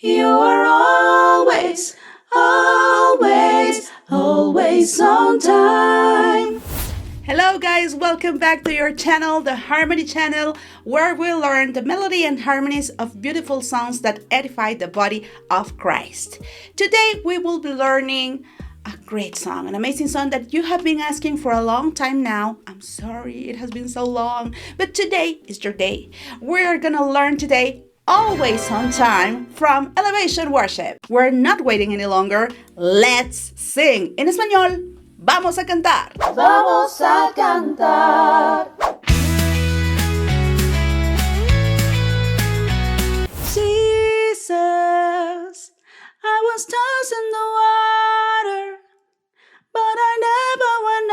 You are always, always, always on time. Hello guys, welcome back to your channel, the Harmony channel, where we learn the melody and harmonies of beautiful songs that edify the body of Christ. Today we will be learning a great song, an amazing song that you have been asking for a long time now. I'm sorry it has been so long, but today is your day. We're gonna learn today Always on Time from Elevation Worship. We're not waiting any longer. Let's sing. En español, vamos a cantar. Vamos a cantar. Jesus, I was tossed in the water, but I never went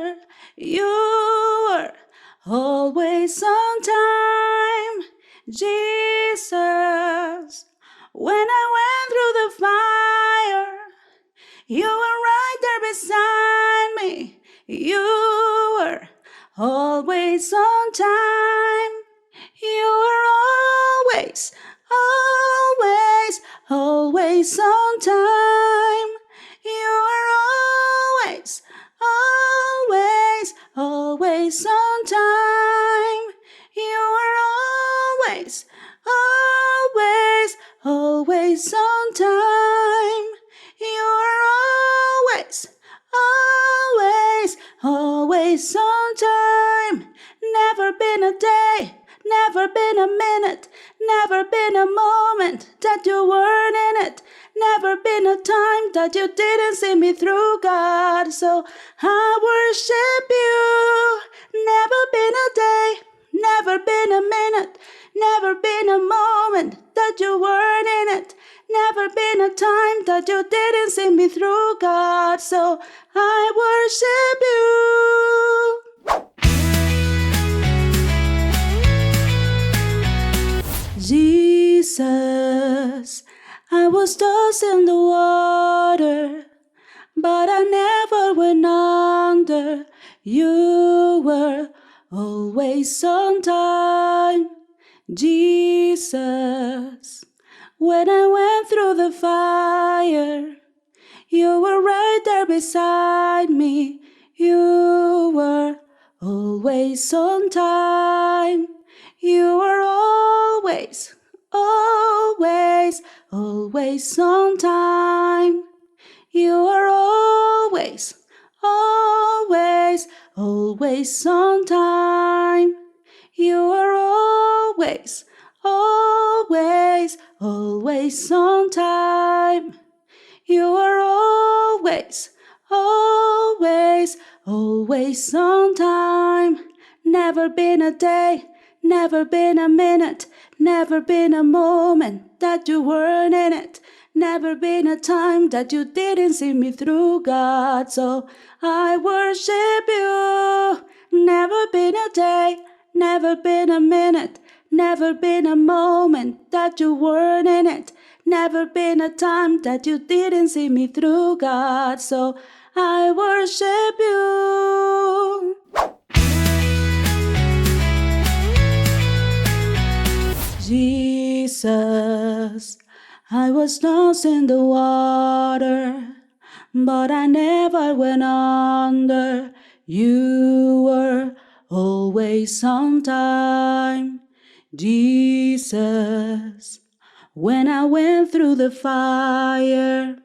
under. You were always on time. Jesus, when I went through the fire, you were right there beside me. You were always on time. You were always, always, always on time. You were always, always, always on time. You were always, always, always on time. You are always, always, always on time. Never been a day, never been a minute, never been a moment that you weren't in it. Never been a time that you didn't see me through, God. So I worship you. Never been a day, never been a minute, never been a moment that you weren't in it. Never been a time that you didn't see me through, God. So I worship you. Jesus, I was tossed in the water, but I never went under. You were always on time. Jesus, when I went through the fire, you were right there beside me. You were always on time. You were always, always, always on time. You are always, always, always on time. You are always, always, always on time. You are always, always, always on time. Never been a day, never been a minute, never been a moment that you weren't in it. Never been a time that you didn't see me through, God. So I worship you. Never been a day, never been a minute, never been a moment that you weren't in it. Never been a time that you didn't see me through, God. So I worship you. Jesus, I was lost in the water, but I never went under. You were always on time. Jesus, when I went through the fire,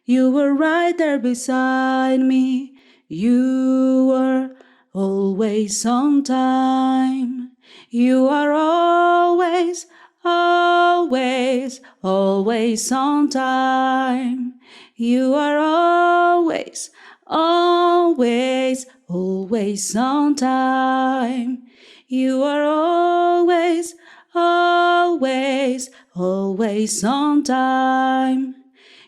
you were right there beside me. You were always on time. You are always, always, always on time. You are always, always, always on time. You are always, always, always on time.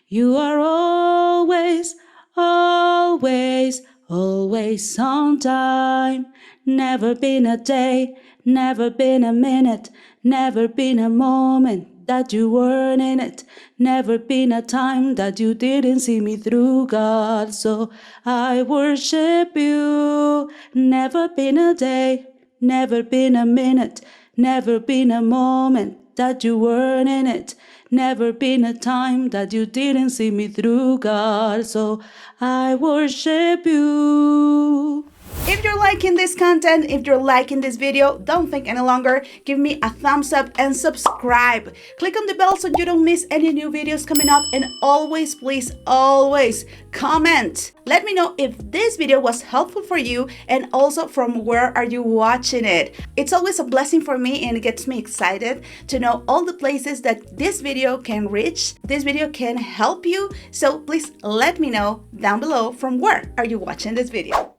You are always, always, always on time. Never been a day, never been a minute, never been a moment that you weren't in it. Never been a time that you didn't see me through, God. So I worship you. Never been a day, never been a minute, never been a moment that you weren't in it. Never been a time that you didn't see me through, God. So I worship you. If you're liking this content, if you're liking this video, don't think any longer. Give me a thumbs up and subscribe. Click on the bell so you don't miss any new videos coming up. And always, please, always comment. Let me know if this video was helpful for you and also from where are you watching it. It's always a blessing for me and it gets me excited to know all the places that this video can reach. This video can help you. So please let me know down below from where are you watching this video.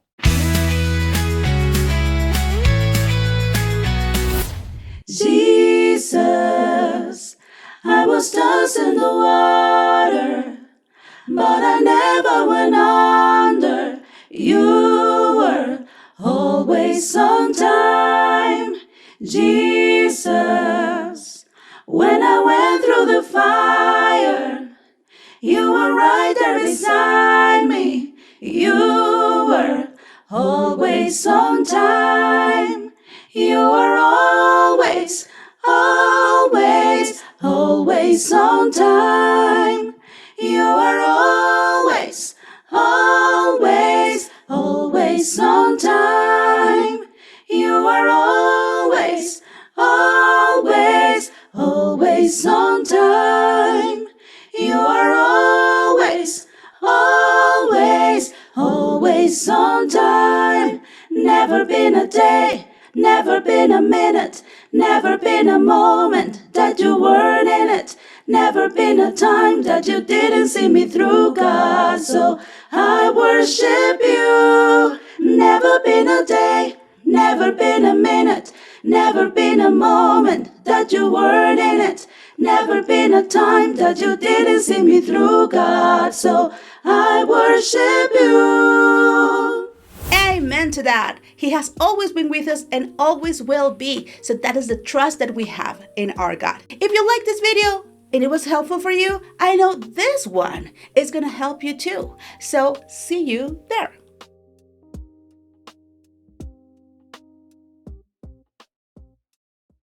Jesus, I was tossed in the water, but I never went under. You were always on time. Jesus, when I went through the fire, you were right there beside me. You were always on time. You were always, always, always on time. You are always, always, always on time. You are always, always, always on time. You are always, always, always on time. Never been a day, never been a minute, never been a moment that you weren't in it. Never been a time that you didn't see me through, God. So I worship you. Never been a day, never been a minute, never been a moment that you weren't in it. Never been a time that you didn't see me through, God. So I worship you. Amen to that. He has always been with us and always will be. So that is the trust that we have in our God. If you like this video and it was helpful for you, I know this one is going to help you too. So see you there.